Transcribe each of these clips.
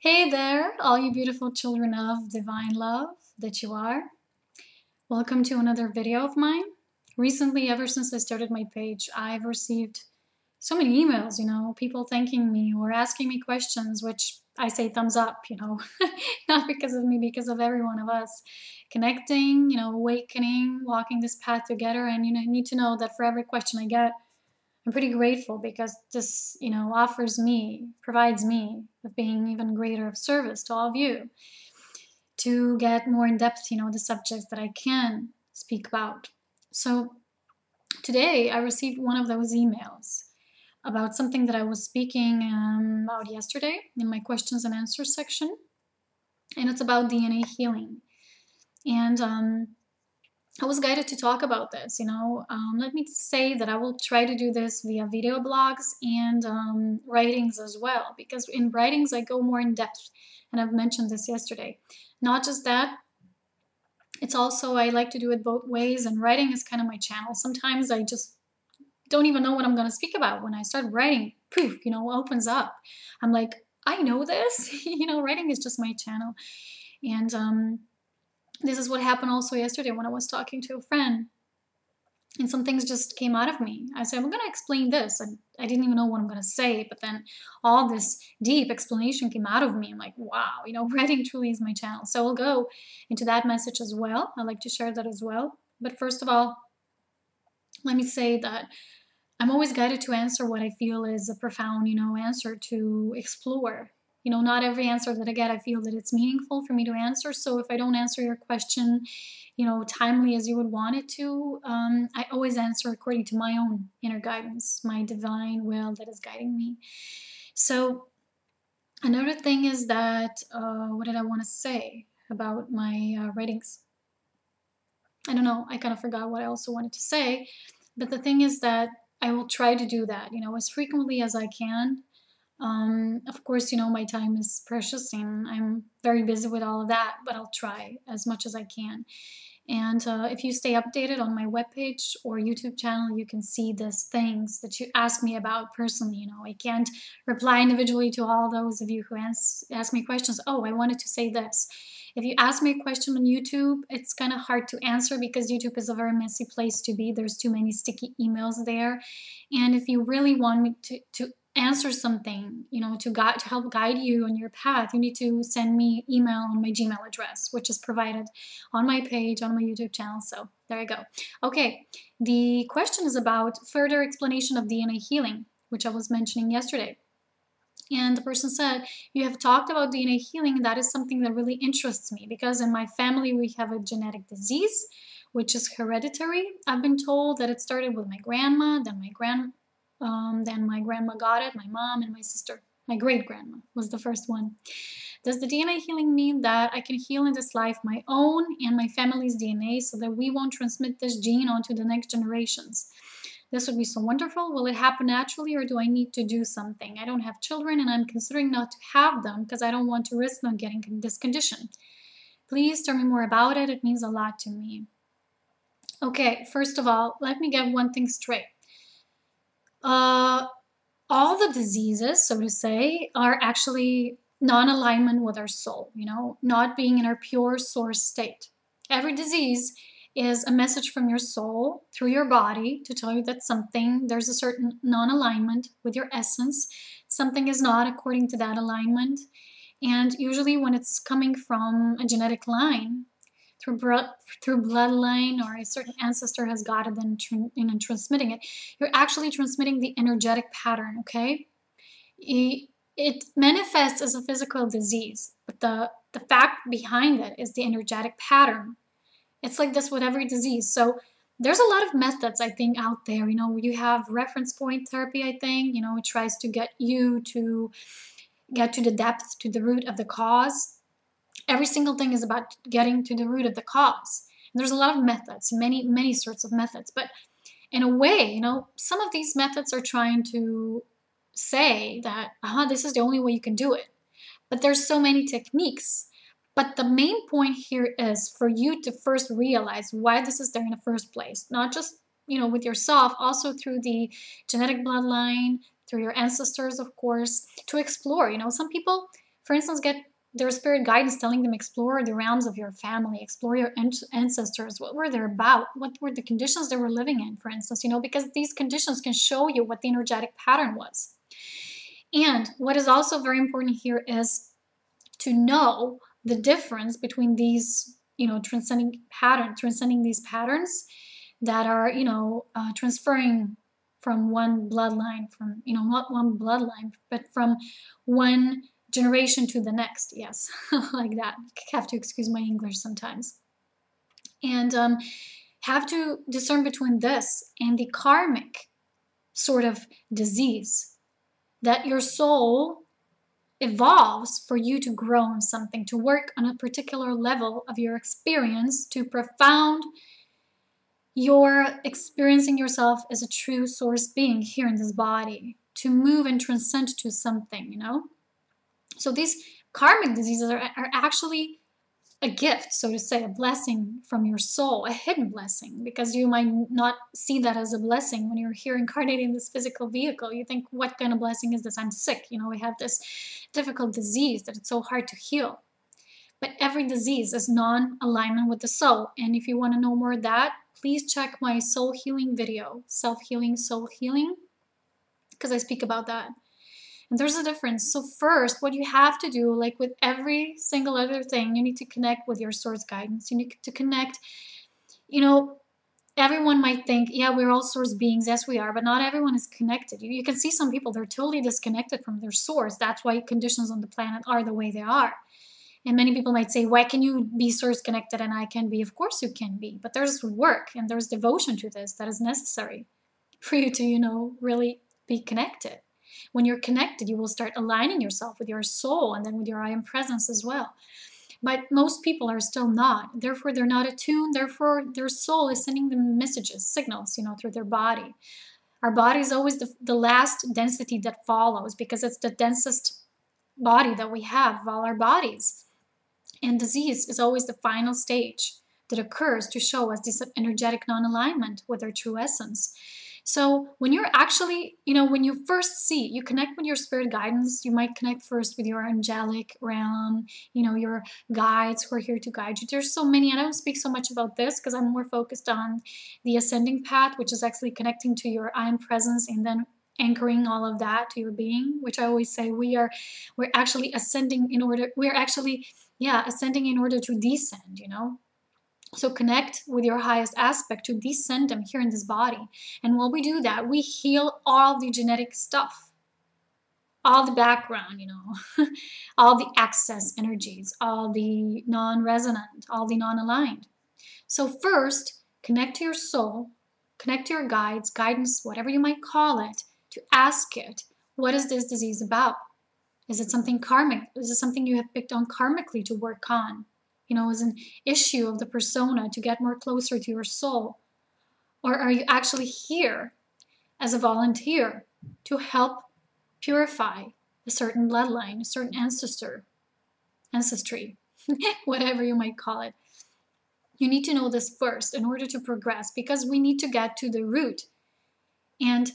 Hey there, all you beautiful children of divine love that you are. Welcome to another video of mine. Recently, ever since I started my page, I've received so many emails, people thanking me or asking me questions, which I say thumbs up, not because of me, because of every one of us connecting, awakening, walking this path together. And, I need to know that for every question I get, I'm pretty grateful because this, provides me with being even greater of service to all of you to get more in depth, the subjects that I can speak about. So today I received one of those emails about something that I was speaking about yesterday in my questions and answers section, and it's about DNA healing. And I was guided to talk about this, Let me say that I will try to do this via video blogs and writings as well, because in writings I go more in depth, and I've mentioned this yesterday. Not just that, it's also, I like to do it both ways, and writing is kind of my channel. Sometimes I just don't even know what I'm going to speak about. When I start writing, poof, opens up. I'm like, I know this, writing is just my channel. And this is what happened also yesterday when I was talking to a friend. And some things just came out of me. I said, I'm going to explain this. And I didn't even know what I'm going to say. But then all this deep explanation came out of me. I'm like, wow, writing truly is my channel. So we'll go into that message as well. I like to share that as well. But first of all, let me say that I'm always guided to answer what I feel is a profound, answer to explore. Not every answer that I get, I feel that it's meaningful for me to answer. So if I don't answer your question, timely as you would want it to, I always answer according to my own inner guidance, my divine will that is guiding me. So another thing is that, what did I want to say about my writings? I don't know. I kind of forgot what I also wanted to say. But the thing is that I will try to do that, as frequently as I can. Of course, my time is precious and I'm very busy with all of that, but I'll try as much as I can. And if you stay updated on my webpage or YouTube channel, you can see these things that you ask me about personally. I can't reply individually to all those of you who ask me questions. Oh, I wanted to say this. If you ask me a question on YouTube, it's kind of hard to answer because YouTube is a very messy place to be. There's too many sticky emails there. And if you really want me to answer something, to help guide you on your path, you need to send me email on my Gmail address, which is provided on my page, on my YouTube channel. So there you go. Okay, the question is about further explanation of DNA healing, which I was mentioning yesterday. And the person said, you have talked about DNA healing. That is something that really interests me because in my family, we have a genetic disease, which is hereditary. I've been told that it started with my grandma, then my grandma got it, my mom and my sister. My great-grandma was the first one. Does the DNA healing mean that I can heal in this life my own and my family's DNA so that we won't transmit this gene onto the next generations? This would be so wonderful. Will it happen naturally or do I need to do something? I don't have children and I'm considering not to have them because I don't want to risk them getting this condition. Please tell me more about it. It means a lot to me. Okay, first of all, let me get one thing straight. All the diseases, so to say, are actually non-alignment with our soul, not being in our pure source state. Every disease is a message from your soul through your body to tell you that there's a certain non-alignment with your essence. Something is not according to that alignment. And usually when it's coming from a genetic line, through bloodline, or a certain ancestor has got it and transmitting it, you're actually transmitting the energetic pattern, okay? It manifests as a physical disease, but the fact behind it is the energetic pattern. It's like this with every disease. So there's a lot of methods, I think, out there. You have reference point therapy, I think. It tries to get you to get to the depth, to the root of the cause. Every single thing is about getting to the root of the cause. And there's a lot of methods, many sorts of methods. But in a way, some of these methods are trying to say that, this is the only way you can do it. But there's so many techniques. But the main point here is for you to first realize why this is there in the first place. Not just, with yourself, also through the genetic bloodline, through your ancestors, of course, to explore. Some people for instance, get their spirit guidance telling them explore the realms of your family, explore your ancestors, what were they about, what were the conditions they were living in, for instance, you know, because these conditions can show you what the energetic pattern was. And what is also very important here is to know the difference between these, you know, transcending these patterns that are, you know, transferring from one bloodline, from, you know, not one bloodline, but from one generation to the next. Yes, like that. I have to excuse my English sometimes. And have to discern between this and the karmic sort of disease that your soul evolves for you to grow in something, to work on a particular level of your experience, to profound you're experiencing yourself as a true source being here in this body, to move and transcend to something, you know? So these karmic diseases are actually a gift, so to say, a blessing from your soul, a hidden blessing, because you might not see that as a blessing when you're here incarnating in this physical vehicle. You think, what kind of blessing is this? I'm sick, you know, we have this difficult disease that it's so hard to heal. But every disease is non-alignment with the soul. And if you want to know more of that, please check my soul healing video, self-healing, soul healing, because I speak about that. And there's a difference. So first, what you have to do, like with every single other thing, you need to connect with your source guidance. You need to connect, you know, everyone might think, yeah, we're all source beings. Yes, we are, but not everyone is connected. You can see some people, they're totally disconnected from their source. That's why conditions on the planet are the way they are. And many people might say, why can you be source connected and I can be? Of course you can be, but there's work and there's devotion to this that is necessary for you to, you know, really be connected. When you're connected, you will start aligning yourself with your soul and then with your I am presence as well. But most people are still not. Therefore, they're not attuned. Therefore, their soul is sending them messages, signals, you know, through their body. Our body is always the last density that follows because it's the densest body that we have of all our bodies. And disease is always the final stage that occurs to show us this energetic non-alignment with our true essence. So when you're actually, you know, when you first see, you connect with your spirit guidance, you might connect first with your angelic realm, you know, your guides who are here to guide you. There's so many. I don't speak so much about this because I'm more focused on the ascending path, which is actually connecting to your I am presence and then anchoring all of that to your being, which I always say we're actually ascending in order, ascending in order to descend, you know. So connect with your highest aspect to descend them here in this body. And while we do that, we heal all the genetic stuff, all the background, you know, all the excess energies, all the non-resonant, all the non-aligned. So first, connect to your soul, connect to your guides, guidance, whatever you might call it, to ask it, what is this disease about? Is it something karmic? Is it something you have picked on karmically to work on? You know, as an issue of the persona to get more closer to your soul? Or are you actually here as a volunteer to help purify a certain bloodline, a certain ancestry, whatever you might call it? You need to know this first in order to progress, because we need to get to the root. And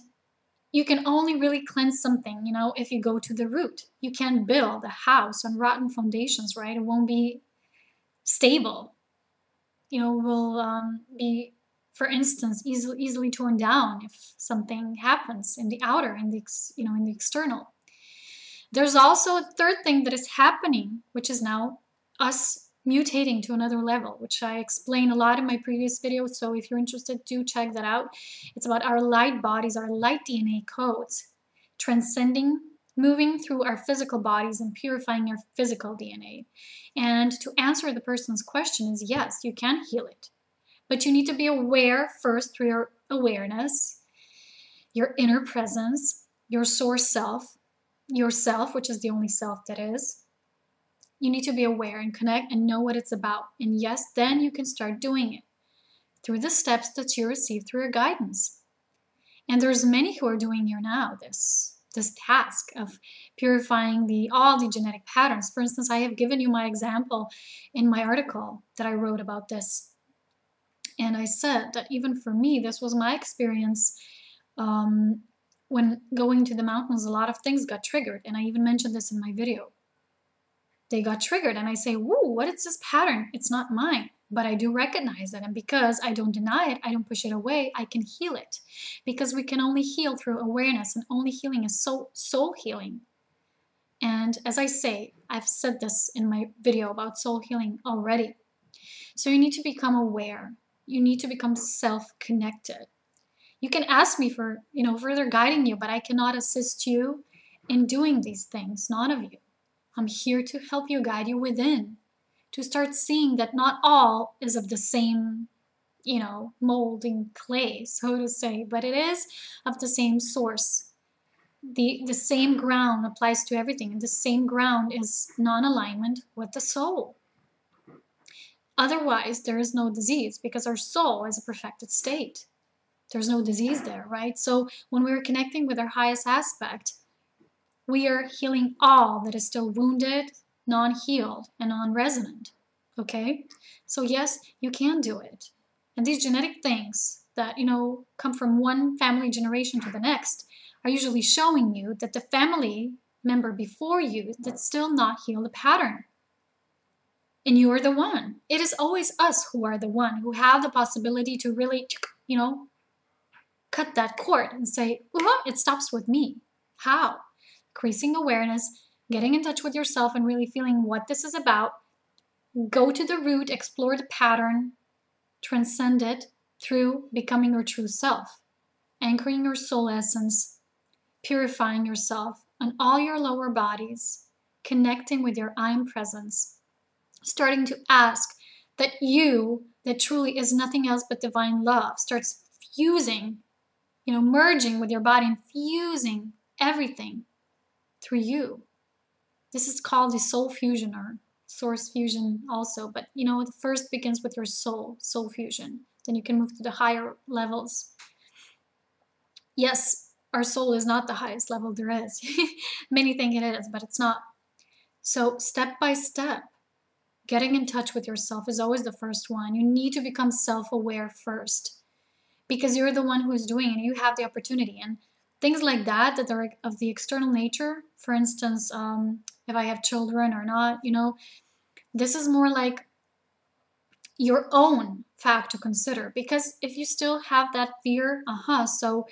you can only really cleanse something, you know, if you go to the root. You can't build a house on rotten foundations, right? It won't be stable, you know, will be, for instance, easily torn down if something happens in the outer, in the, you know, in the external. There's also a third thing that is happening, which is now us mutating to another level, which I explain a lot in my previous videos. So if you're interested, do check that out. It's about our light bodies, our light DNA codes, transcending, moving through our physical bodies and purifying our physical DNA. And to answer the person's question is, yes, you can heal it. But you need to be aware first through your awareness, your inner presence, your source self, yourself, which is the only self that is. You need to be aware and connect and know what it's about. And yes, then you can start doing it through the steps that you receive through your guidance. And there's many who are doing here now this task of purifying all the genetic patterns. For instance, I have given you my example in my article that I wrote about this. And I said that even for me, this was my experience. When going to the mountains, a lot of things got triggered. And I even mentioned this in my video. they got triggered and I say, whoa, what is this pattern? It's not mine, but I do recognize it. And because I don't deny it, I don't push it away, I can heal it. Because we can only heal through awareness, and only healing is soul healing. And as I say, I've said this in my video about soul healing already. So you need to become aware. You need to become self-connected. You can ask me for, further guiding you, but I cannot assist you in doing these things, none of you. I'm here to help you, guide you within, to start seeing that not all is of the same, molding clay, so to say, but it is of the same source. The same ground applies to everything, and the same ground is non-alignment with the soul. Otherwise, there is no disease, because our soul is a perfected state. There's no disease there, right? So when we're connecting with our highest aspect, we are healing all that is still wounded, non-healed, and non-resonant, okay? So yes, you can do it. And these genetic things that, come from one family generation to the next are usually showing you that the family member before you that's still not healed the pattern. And you are the one. It is always us who are the one who have the possibility to really, cut that cord and say, it stops with me. How? Increasing awareness, getting in touch with yourself and really feeling what this is about. Go to the root, explore the pattern, transcend it through becoming your true self, anchoring your soul essence, purifying yourself on all your lower bodies, connecting with your I am presence, starting to ask that you, that truly is nothing else but divine love, starts fusing, merging with your body and fusing everything through you. This is called the soul fusion or source fusion also, but the first begins with your soul fusion. Then you can move to the higher levels. Yes, our soul is not the highest level there is. Many think it is, but it's not. So step by step, getting in touch with yourself is always the first one. You need to become self-aware first, because you're the one who is doing it. You have the opportunity. And things like that are of the external nature, for instance, if I have children or not, this is more like your own fact to consider. Because if you still have that fear, so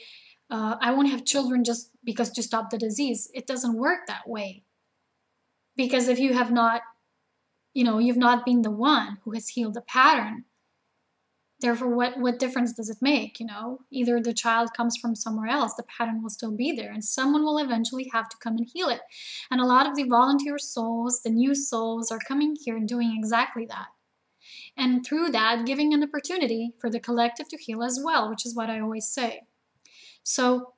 I won't have children just because to stop the disease, it doesn't work that way. Because if you have not, you've not been the one who has healed the pattern, therefore, what difference does it make? Either the child comes from somewhere else, the pattern will still be there, and someone will eventually have to come and heal it. And a lot of the volunteer souls, the new souls, are coming here and doing exactly that. And through that, giving an opportunity for the collective to heal as well, which is what I always say. So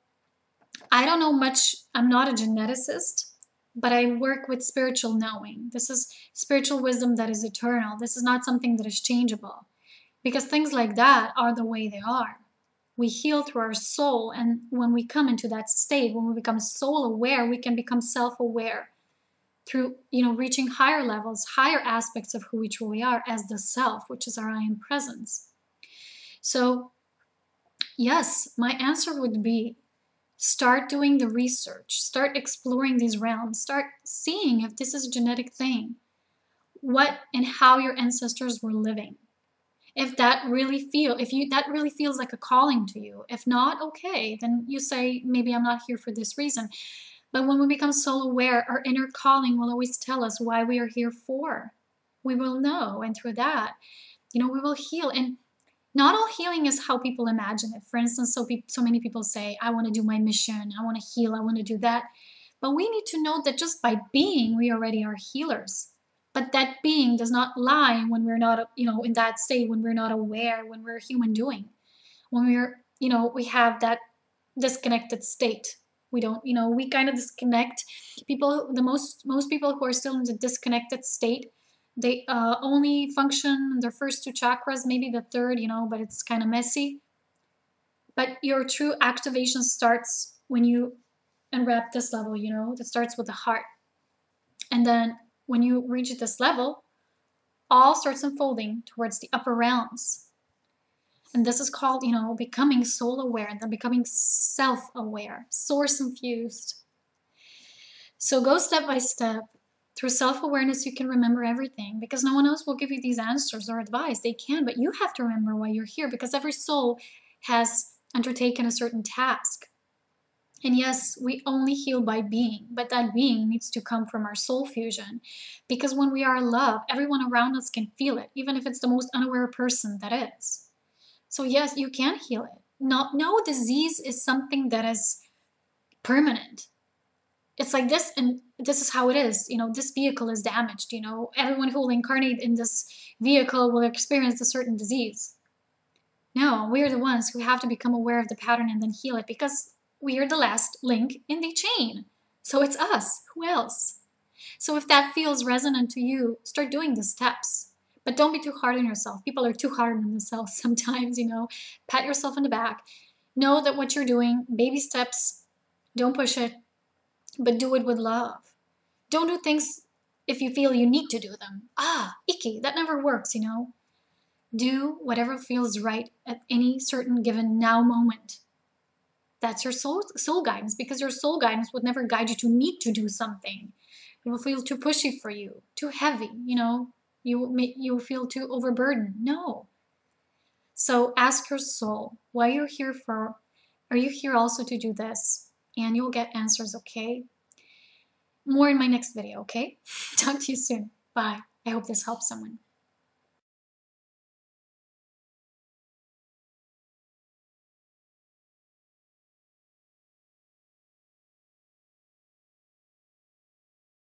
I don't know much. I'm not a geneticist, but I work with spiritual knowing. This is spiritual wisdom that is eternal. This is not something that is changeable. Because things like that are the way they are. We heal through our soul, and when we come into that state, when we become soul aware, we can become self-aware through, reaching higher levels, higher aspects of who we truly are as the self, which is our I am presence. So, yes, my answer would be start doing the research, start exploring these realms, start seeing if this is a genetic thing, what and how your ancestors were living. If that really feels like a calling to you. If not, okay, then you say, maybe I'm not here for this reason. But when we become soul aware, our inner calling will always tell us why we are here for. We will know, and through that, we will heal. And not all healing is how people imagine it. For instance, so many people say, I want to do my mission, I want to heal, I want to do that. But we need to know that just by being, we already are healers. But that being does not lie when we're not, in that state, when we're not aware, when we're human doing. When we're, we have that disconnected state. We don't, we kind of disconnect. Most people who are still in the disconnected state, they only function in their first two chakras, maybe the third, but it's kind of messy. But your true activation starts when you unwrap this level, that starts with the heart. And then when you reach this level, all starts unfolding towards the upper realms. And this is called, becoming soul aware and then becoming self-aware, source infused. So go step by step, Through self-awareness, you can remember everything, because no one else will give you these answers or advice. They can, but you have to remember why you're here, because every soul has undertaken a certain task. And yes, we only heal by being, but that being needs to come from our soul fusion. Because when we are love, everyone around us can feel it, even if it's the most unaware person that is. So yes, you can heal it. No disease is something that is permanent. It's like this, and this is how it is. This vehicle is damaged. Everyone who will incarnate in this vehicle will experience a certain disease. No, we are the ones who have to become aware of the pattern and then heal it, because we are the last link in the chain. So it's us. Who else? So if that feels resonant to you, start doing the steps. But don't be too hard on yourself. People are too hard on themselves sometimes, Pat yourself on the back. Know that what you're doing, baby steps, don't push it, but do it with love. Don't do things if you feel you need to do them. Icky, that never works, Do whatever feels right at any certain given now moment. That's your soul guidance, because your soul guidance would never guide you to need to do something. It will feel too pushy for you, too heavy, you feel too overburdened. No. So ask your soul why you're here for. Are you here also to do this? And you'll get answers, okay? More in my next video, okay? Talk to you soon. Bye. I hope this helps someone.